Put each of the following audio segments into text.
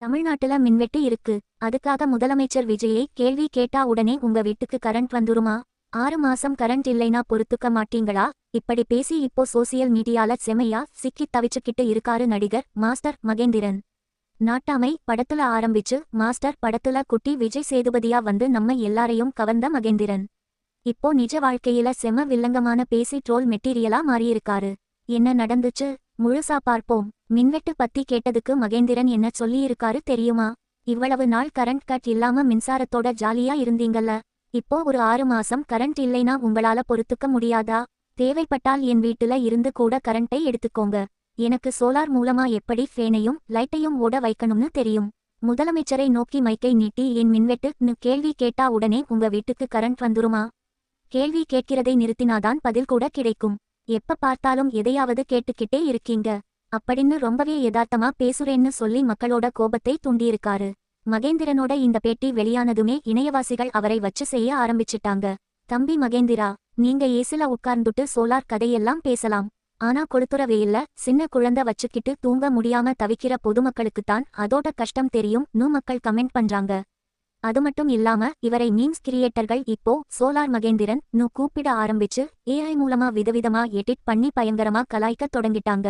தமிழ்நாட்டுல மின்வெட்டு இருக்கு. அதுக்காக முதலமைச்சர் விஜயை கேள்வி கேட்டா உடனே உங்க வீட்டுக்கு கரண்ட் வந்துருமா? 6 மாசம் கரண்ட் இல்லைனா பொறுத்துக்க மாட்டீங்களா? இப்படி பேசி இப்போ சோசியல் மீடியால செமையா சிக்கித் தவிச்சுக்கிட்டு இருக்காரு நடிகர் மாஸ்டர் மகேந்திரன். நாட்டாமை படத்துல ஆரம்பிச்சு மாஸ்டர் படத்துல குட்டி விஜய் சேதுபதியா வந்து நம்ம எல்லாரையும் கவர்ந்த மகேந்திரன் இப்போ நிஜ வாழ்க்கையில செம வில்லங்கமான பேசி ட்ரோல் மெட்டீரியலா மாறியிருக்காரு. என்ன நடந்துச்சு முழுசா பார்ப்போம். மின்வெட்டு பத்தி கேட்டதுக்கு மகேந்திரன் என்ன சொல்லியிருக்காரு தெரியுமா? இவ்வளவு நாள் கரண்ட் கட் இல்லாம மின்சாரத்தோட ஜாலியா இருந்தீங்கல்ல, இப்போ ஒரு 6 மாசம் கரண்ட் இல்லைனா உங்களால பொறுத்துக்க முடியாதா? தேவைப்பட்டால் என் வீட்டுல இருந்து கூட கரண்ட்டை எடுத்துக்கோங்க. எனக்கு சோலார் மூலமா எப்படி ஃபேனையும் லைட்டையும் ஓட வைக்கணும்னு தெரியும். முதலமைச்சரை நோக்கி மைக்கை நீட்டி ஏன் மின்வெட்டுன்னு கேள்வி கேட்டா உடனே உங்க வீட்டுக்கு கரண்ட் வந்துருமா? கேள்வி கேட்கிறதை நிறுத்தினாதான் பதில் கூட கிடைக்கும். எப்ப பார்த்தாலும் எதையாவது கேட்டுக்கிட்டே இருக்கீங்க அப்படின்னு ரொம்பவே யதார்த்தமா பேசுறேன்னு சொல்லி மக்களோட கோபத்தை தூண்டியிருக்காரு. மகேந்திரனோட இந்த பேட்டி வெளியானதுமே இணையவாசிகள் அவரை வச்சு செய்ய ஆரம்பிச்சிட்டாங்க. தம்பி மகேந்திரா, நீங்க ஏசில உட்கார்ந்துட்டு சோலார் கதையெல்லாம் பேசலாம். ஆனா கொளுத்துற வெயில்ல சின்ன குழந்தை வச்சுக்கிட்டு தூங்க முடியாம தவிக்கிற பொதுமக்களுக்குத்தான் அதோட கஷ்டம் தெரியும் மக்கள் கமெண்ட் பண்றாங்க. அது மட்டும் இல்லாம இவரை மீம்ஸ் கிரியேட்டர்கள் இப்போ சோலார் மகேந்திரன் கூப்பிட ஆரம்பிச்சு ஏஐ மூலமா விதவிதமா எடிட் பண்ணி பயங்கரமா கலாய்க்க தொடங்கிட்டாங்க.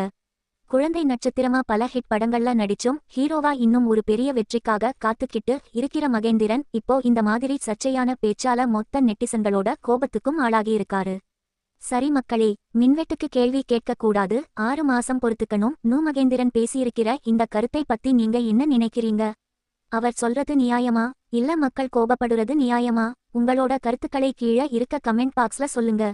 குழந்தை நட்சத்திரமா பல ஹிட் படங்கள்ல நடிச்சும் ஹீரோவா இன்னும் ஒரு பெரிய வெற்றிக்காக காத்துக்கிட்டு இருக்கிற மகேந்திரன் இப்போ இந்த மாதிரி சர்ச்சையான பேச்சால மொத்த நெட்டிசன்களோட கோபத்துக்கும் ஆளாகியிருக்காரு. சரி மக்களே, மின்வெட்டுக்கு கேள்வி கேட்க கூடாது, 6 மாசம் பொறுத்துக்கணும் மகேந்திரன் பேசியிருக்கிற இந்த கருத்தை பத்தி நீங்க என்ன நினைக்கிறீங்க? அவர் சொல்றது நியாயமா இல்ல மக்கள் கோபப்படுறது நியாயமா? உங்களோட கருத்துக்களை கீழே இருக்க கமெண்ட் பாக்ஸ்ல சொல்லுங்க.